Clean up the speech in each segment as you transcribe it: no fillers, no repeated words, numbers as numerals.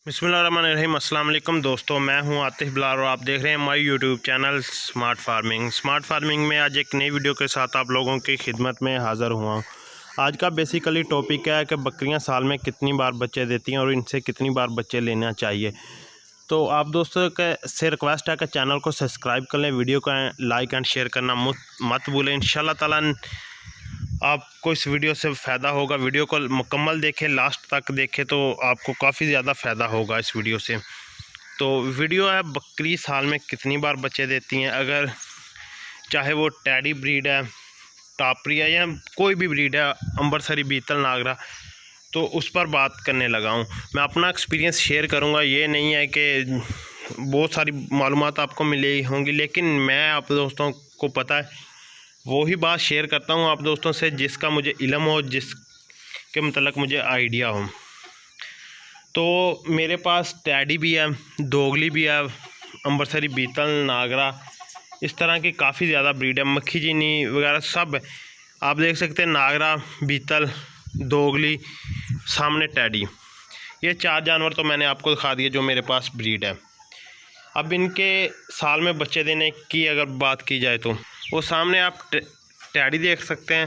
बिस्मिल्लाहिर्रहमानिर्रहीम। अस्सलाम वालेकुम दोस्तों, मैं हूं आतिफ बिलाल और आप देख रहे हैं हमारी यूट्यूब चैनल स्मार्ट फार्मिंग में आज एक नई वीडियो के साथ आप लोगों की खिदमत में हाज़िर हुआ हूं। आज का बेसिकली टॉपिक है कि बकरियां साल में कितनी बार बच्चे देती हैं और इनसे कितनी बार बच्चे लेना चाहिए। तो आप दोस्तों से रिक्वेस्ट है कि चैनल को सब्सक्राइब कर लें, वीडियो का लाइक एंड शेयर करना मत भूलें। इंशाल्लाह ताला आपको इस वीडियो से फ़ायदा होगा। वीडियो को मुकम्मल देखें, लास्ट तक देखें तो आपको काफ़ी ज़्यादा फ़ायदा होगा इस वीडियो से। तो वीडियो है बकरी साल में कितनी बार बच्चे देती हैं, अगर चाहे वो टैडी ब्रीड है, टापरी है या कोई भी ब्रीड है, अम्बरसरी, बीतल, नागरा, तो उस पर बात करने लगा हूँ। मैं अपना एक्सपीरियंस शेयर करूँगा। ये नहीं है कि बहुत सारी मालूमात आपको मिली होंगी, लेकिन मैं आप दोस्तों को पता है वही बात शेयर करता हूँ आप दोस्तों से जिसका मुझे इल्म हो, जिसके मतलब मुझे आइडिया हो। तो मेरे पास टैडी भी है, दोगली भी है, अम्बरसरी, बीतल, नागरा, इस तरह की काफ़ी ज़्यादा ब्रीड है, मक्खी चीनी वगैरह सब है। आप देख सकते हैं नागरा, बीतल, दोगली, सामने टैडी, ये 4 जानवर तो मैंने आपको दिखा दिए जो मेरे पास ब्रीड है। अब इनके साल में बच्चे देने की अगर बात की जाए तो वो सामने आप टैडी देख सकते हैं।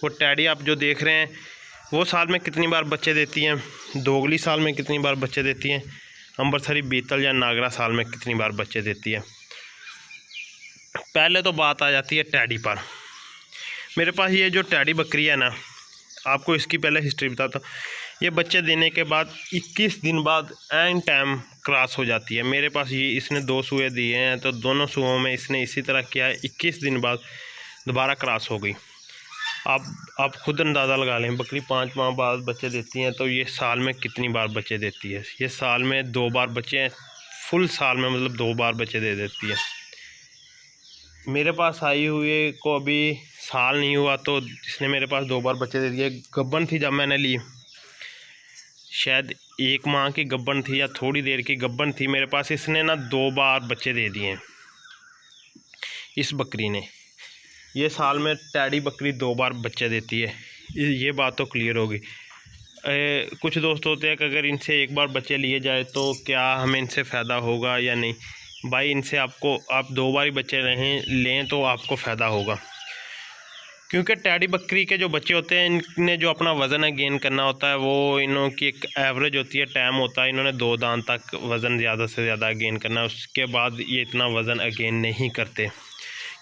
वो टैडी आप जो देख रहे हैं वो साल में कितनी बार बच्चे देती हैं, दोगली साल में कितनी बार बच्चे देती हैं, अम्बरसरी, बीतल या नागरा साल में कितनी बार बच्चे देती है। पहले तो बात आ जाती है टैडी पर। मेरे पास ये जो टैडी बकरी है ना, आपको इसकी पहले हिस्ट्री बताता हूँ। ये बच्चे देने के बाद 21 दिन बाद एंड टाइम क्रॉस हो जाती है। मेरे पास ये इसने 2 सूए दिए हैं, तो दोनों सूओं में इसने इसी तरह किया है। 21 दिन बाद दोबारा क्रॉस हो गई। आप खुद अंदाज़ा लगा लें, बकरी 5 माह बाद बच्चे देती हैं तो ये साल में कितनी बार बच्चे देती है। ये साल में 2 बार बच्चे हैं, फुल साल में मतलब 2 बार बच्चे दे देती है। मेरे पास आई हुई को अभी साल नहीं हुआ तो इसने मेरे पास 2 बार बच्चे दे दिए। गब्बन थी जब मैंने ली, शायद 1 माह की गब्बन थी या थोड़ी देर की गब्बन थी मेरे पास। इसने ना 2 बार बच्चे दे दिए इस बकरी ने। ये साल में टैडी बकरी 2 बार बच्चे देती है, ये बात तो क्लियर होगी। कुछ दोस्त होते हैं कि अगर इनसे 1 बार बच्चे लिए जाए तो क्या हमें इनसे फ़ायदा होगा या नहीं। भाई इनसे आप 2 बार ही बच्चे लें तो आपको फ़ायदा होगा, क्योंकि टैडी बकरी के जो बच्चे होते हैं इनने जो अपना वज़न है गेन करना होता है, वो इन्हों की एक एवरेज होती है, टाइम होता है। इन्होंने 2 दांत तक वज़न ज़्यादा से ज़्यादा गेन करना है, उसके बाद ये इतना वज़न अगेन नहीं करते,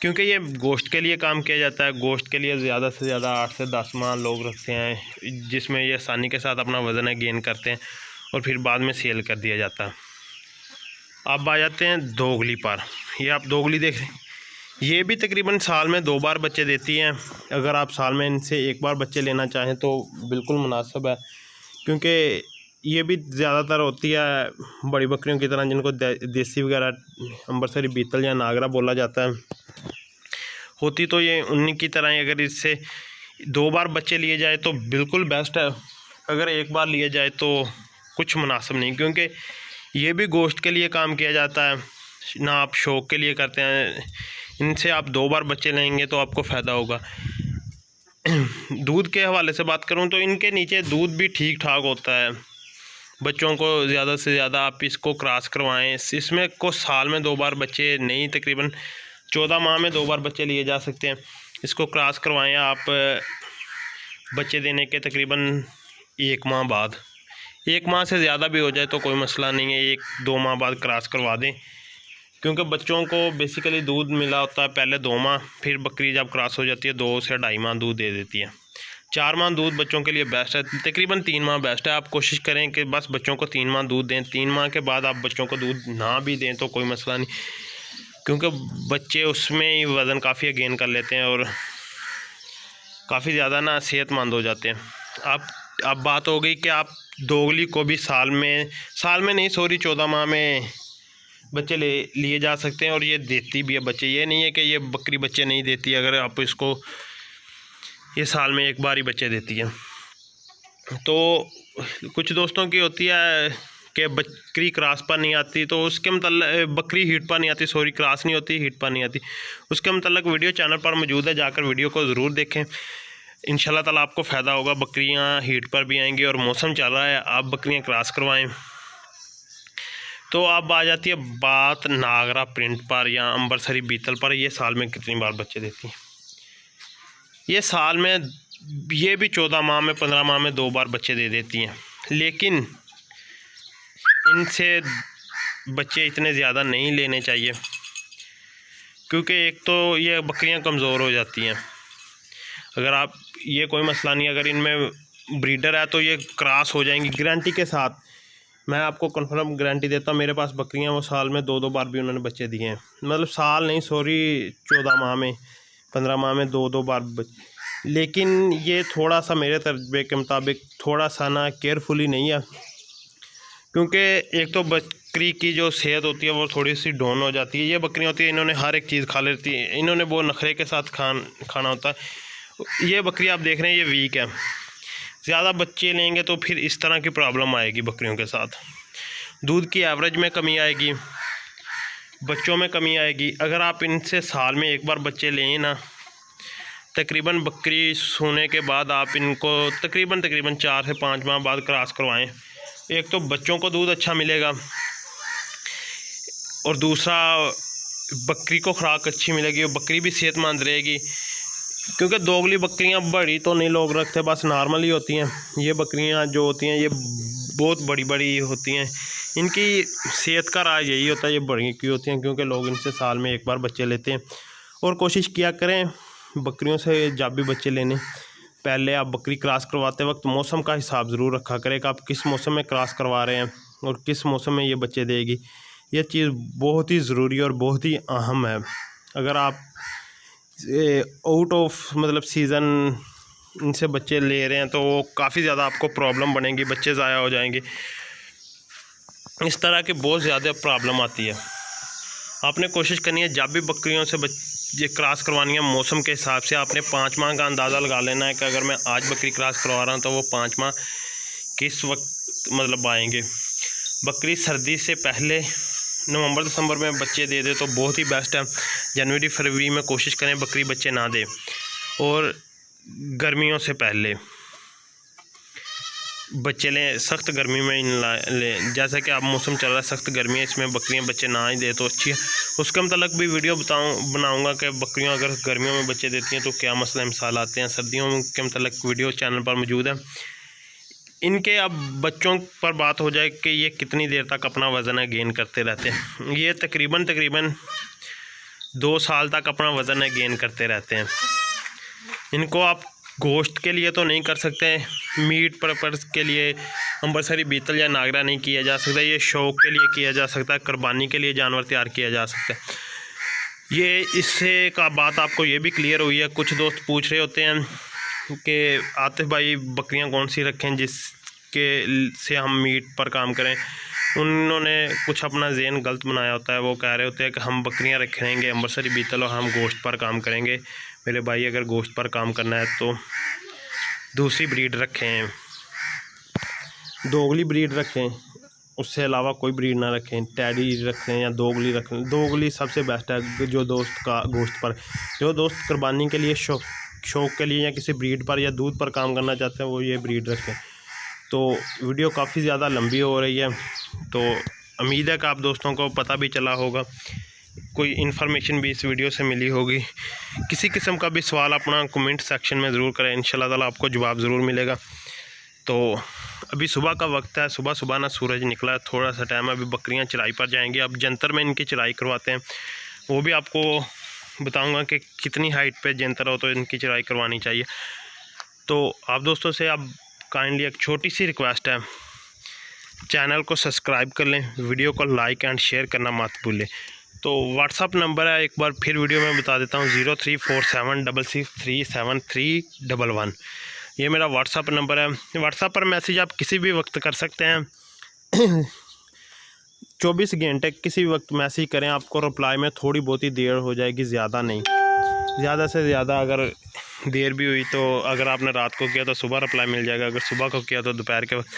क्योंकि ये गोश्त के लिए काम किया जाता है। गोश्त के लिए ज़्यादा से ज़्यादा 8 से 10 माह लोग रखते हैं, जिसमें ये आसानी के साथ अपना वज़न गेन करते हैं और फिर बाद में सेल कर दिया जाता है। अब आ जाते हैं दोगली पर। ये आप दोगली देख रहे हैं, ये भी तकरीबन साल में 2 बार बच्चे देती हैं। अगर आप साल में इनसे 1 बार बच्चे लेना चाहें तो बिल्कुल मुनासिब है, क्योंकि ये भी ज़्यादातर होती है बड़ी बकरियों की तरह, जिनको देसी वगैरह अम्बरसरी, बीतल या नागरा बोला जाता है, होती तो ये उन्हीं की तरह ही। अगर इससे 2 बार बच्चे लिए जाए तो बिल्कुल बेस्ट है। अगर 1 बार लिए जाए तो कुछ मुनासिब नहीं, क्योंकि ये भी गोश्त के लिए काम किया जाता है, ना आप शौक़ के लिए करते हैं। इनसे आप 2 बार बच्चे लेंगे तो आपको फ़ायदा होगा। दूध के हवाले से बात करूं तो इनके नीचे दूध भी ठीक ठाक होता है। बच्चों को ज़्यादा से ज़्यादा आप इसको क्रॉस करवाएं। इसमें को साल में 2 बार बच्चे नहीं, तकरीबन 14 माह में 2 बार बच्चे लिए जा सकते हैं। इसको क्रॉस करवाएं आप बच्चे देने के तकरीबन 1 माह बाद। 1 माह से ज़्यादा भी हो जाए तो कोई मसला नहीं है, 1-2 माह बाद क्रॉस करवा दें, क्योंकि बच्चों को बेसिकली दूध मिला होता है पहले 2 माह, फिर बकरी जब क्रॉस हो जाती है 2 से 2.5 माह दूध दे देती है। 4 माह दूध बच्चों के लिए बेस्ट है, तकरीबन 3 माह बेस्ट है। आप कोशिश करें कि बस बच्चों को 3 माह दूध दें। 3 माह के बाद आप बच्चों को दूध ना भी दें तो कोई मसला नहीं, क्योंकि बच्चे उसमें ही वज़न काफ़ी गेन कर लेते हैं और काफ़ी ज़्यादा ना सेहतमंद हो जाते हैं। अब बात हो गई कि आप दोगली को भी साल में नहीं, 14 माह में बच्चे लिए जा सकते हैं, और ये देती भी है बच्चे। ये नहीं है कि ये बकरी बच्चे नहीं देती, अगर आप इसको ये साल में 1 बार ही बच्चे देती है। तो कुछ दोस्तों की होती है कि बकरी क्रॉस पर नहीं आती, तो उसके मतलब बकरी हीट पर नहीं आती, सॉरी क्रॉस नहीं होती, हीट पर नहीं आती। उसके मतलब वीडियो चैनल पर मौजूद है, जाकर वीडियो को ज़रूर देखें। इंशाल्लाह ताला आपको फ़ायदा होगा। बकरियां हीट पर भी आएंगी और मौसम चल रहा है, आप बकरियां क्रॉस करवाएं। तो अब आ जाती है बात नागरा प्रिंट पर या अम्बरसरी बीतल पर। ये साल में कितनी बार बच्चे देती हैं? ये साल में ये भी 14 माह में 15 माह में 2 बार बच्चे दे देती हैं, लेकिन इनसे बच्चे इतने ज़्यादा नहीं लेने चाहिए, क्योंकि एक तो ये बकरियां कमज़ोर हो जाती हैं। अगर आप, ये कोई मसला नहीं, अगर इनमें ब्रीडर है तो ये क्रॉस हो जाएंगी गारंटी के साथ। मैं आपको कंफर्म गारंटी देता हूँ, मेरे पास बकरियां वो साल में 2-2 बार भी उन्होंने बच्चे दिए हैं। मतलब साल नहीं, सॉरी, 14 माह में 15 माह में 2-2 बार लेकिन ये थोड़ा सा मेरे तजर्बे के मुताबिक थोड़ा सा ना केयरफुली नहीं है, क्योंकि एक तो बकरी की जो सेहत होती है वो थोड़ी सी डाउन हो जाती है। ये बकरियां होती है, इन्होंने हर एक चीज़ खा लेती है, इन्होंने वो नखरे के साथ खाना होता है। ये बकरी आप देख रहे हैं ये वीक है, ज़्यादा बच्चे लेंगे तो फिर इस तरह की प्रॉब्लम आएगी बकरियों के साथ। दूध की एवरेज में कमी आएगी, बच्चों में कमी आएगी। अगर आप इनसे साल में 1 बार बच्चे लें ना, तकरीबन बकरी सोने के बाद आप इनको तकरीबन 4 से 5 माह बाद क्रॉस करवाएं। एक तो बच्चों को दूध अच्छा मिलेगा और दूसरा बकरी को खुराक अच्छी मिलेगी और बकरी भी सेहतमंद रहेगी, क्योंकि दोगली बकरियां बड़ी तो नहीं लोग रखते, बस नॉर्मल ही होती हैं। ये बकरियां जो होती हैं ये बहुत बड़ी बड़ी होती हैं, इनकी सेहत का राज यही होता है, ये बड़ी क्यों होती हैं, क्योंकि लोग इनसे साल में 1 बार बच्चे लेते हैं। और कोशिश किया करें बकरियों से जब भी बच्चे लेने, पहले आप बकरी क्रॉस करवाते वक्त मौसम का हिसाब ज़रूर रखा करें कि आप किस मौसम में क्रॉस करवा रहे हैं और किस मौसम में ये बच्चे देगी। ये चीज़ बहुत ही ज़रूरी और बहुत ही अहम है। अगर आप आउट ऑफ मतलब सीज़न इनसे बच्चे ले रहे हैं तो वो काफ़ी ज़्यादा आपको प्रॉब्लम बनेगी, बच्चे ज़ाया हो जाएंगे, इस तरह की बहुत ज़्यादा प्रॉब्लम आती है। आपने कोशिश करनी है जब भी बकरियों से ये क्रॉस करवानी है मौसम के हिसाब से। आपने 5 माह का अंदाज़ा लगा लेना है कि अगर मैं आज बकरी क्रॉस करवा रहा हूँ तो वो 5 माह किस वक्त मतलब आएंगे। बकरी सर्दी से पहले नवंबर दिसंबर में बच्चे दे दे तो बहुत ही बेस्ट है। जनवरी फरवरी में कोशिश करें बकरी बच्चे ना दे, और गर्मियों से पहले बच्चे लें। सख्त गर्मी में लें, जैसा कि अब मौसम चल रहा है सख्त गर्मी है, इसमें बकरियां बच्चे ना ही दे तो अच्छी है। उसके मतलब भी वीडियो बनाऊंगा कि बकरियां अगर गर्मियों में बच्चे देती हैं तो क्या मसला मिसाल आते हैं। सर्दियों के मतलब वीडियो चैनल पर मौजूद है। इनके अब बच्चों पर बात हो जाए कि ये कितनी देर तक अपना वज़न है गेन करते रहते हैं। ये तकरीबन 2 साल तक अपना वज़न है गेन करते रहते हैं। इनको आप गोश्त के लिए तो नहीं कर सकते, मीट पर्पज़ के लिए अम्बरसरी बीतल या नागरा नहीं किया जा सकता। ये शौक़ के लिए किया जा सकता है, कुर्बानी के लिए जानवर तैयार किया जा सकता है। ये इससे का बात आपको ये भी क्लियर हुई है। कुछ दोस्त पूछ रहे होते हैं कि आतिफ भाई बकरियां कौन सी रखें जिसके से हम मीट पर काम करें। उन्होंने कुछ अपना ज़हन गलत बनाया होता है। वो कह रहे होते हैं कि हम बकरियां रखेंगे अम्बरसरी बीतल और हम गोश्त पर काम करेंगे। मेरे भाई अगर गोश्त पर काम करना है तो दूसरी ब्रीड रखें, दोगली ब्रीड रखें, उससे अलावा कोई ब्रीड ना रखें। टैडी रखें या दोगली रखें। दोगली सबसे बेस्ट है। जो दोस्त का गोश्त पर, जो दोस्त कुर्बानी के लिए शौक़ के लिए या किसी ब्रीड पर या दूध पर काम करना चाहते हैं वो ये ब्रीड रखें। तो वीडियो काफ़ी ज़्यादा लंबी हो रही है, तो उम्मीद है कि आप दोस्तों को पता भी चला होगा, कोई इन्फॉर्मेशन भी इस वीडियो से मिली होगी। किसी किस्म का भी सवाल अपना कमेंट सेक्शन में ज़रूर करें, इंशाल्लाह ताला आपको जवाब ज़रूर मिलेगा। तो अभी सुबह का वक्त है, सुबह ना सूरज निकला है, थोड़ा सा टाइम है, अभी बकरियां चराई पर जाएंगी। अब जंतर में इनकी चराई करवाते हैं, वो भी आपको बताऊंगा कि कितनी हाइट पे जंतर हो तो इनकी चराई करवानी चाहिए। तो आप दोस्तों से अब काइंडली एक छोटी सी रिक्वेस्ट है, चैनल को सब्सक्राइब कर लें, वीडियो को लाइक एंड शेयर करना मत भूलें। तो व्हाट्सअप नंबर है, एक बार फिर वीडियो में बता देता हूँ, 0347663311। ये मेरा व्हाट्सअप नंबर है। व्हाट्सअप पर मैसेज आप किसी भी वक्त कर सकते हैं। 24 घंटे किसी भी वक्त मैसेज करें, आपको रिप्लाई में थोड़ी बहुत ही देर हो जाएगी, ज़्यादा नहीं। ज़्यादा से ज़्यादा अगर देर भी हुई तो अगर आपने रात को किया तो सुबह रिप्लाई मिल जाएगा, अगर सुबह को किया तो दोपहर के वक्त।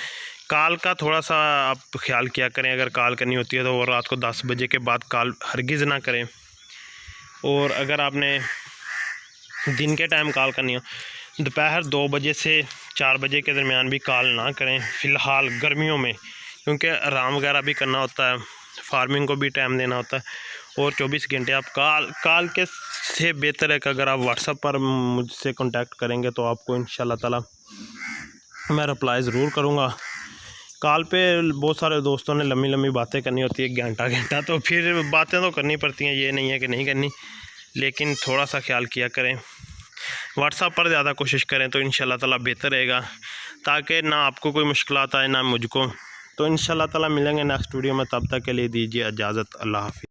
कॉल का थोड़ा सा आप ख्याल किया करें, अगर कॉल करनी होती है तो वो रात को 10 बजे के बाद कॉल हरगिज़ ना करें। और अगर आपने दिन के टाइम कॉल करनी हो, दोपहर 2 बजे से 4 बजे के दरमियान भी कॉल ना करें फ़िलहाल गर्मियों में, क्योंकि आराम वगैरह भी करना होता है। फार्मिंग को भी टाइम देना होता है। और 24 घंटे आप काल के से बेहतर है कि अगर आप व्हाट्सएप पर मुझसे कांटेक्ट करेंगे तो आपको इंशाल्लाह ताला मैं रिप्लाई ज़रूर करूँगा। कॉल पे बहुत सारे दोस्तों ने लंबी लंबी बातें करनी होती है, घंटा, तो फिर बातें तो करनी पड़ती हैं, ये नहीं है कि नहीं करनी, लेकिन थोड़ा सा ख्याल किया करें। व्हाट्सएप पर ज़्यादा कोशिश करें तो इंशाल्लाह ताला बेहतर रहेगा, ताकि ना आपको कोई मुश्किलात आए ना मुझको। तो इंशाल्लाह ताला मिलेंगे नेक्स्ट वीडियो में, तब तक के लिए दीजिए इजाज़त। अल्लाह हाफ़िज़।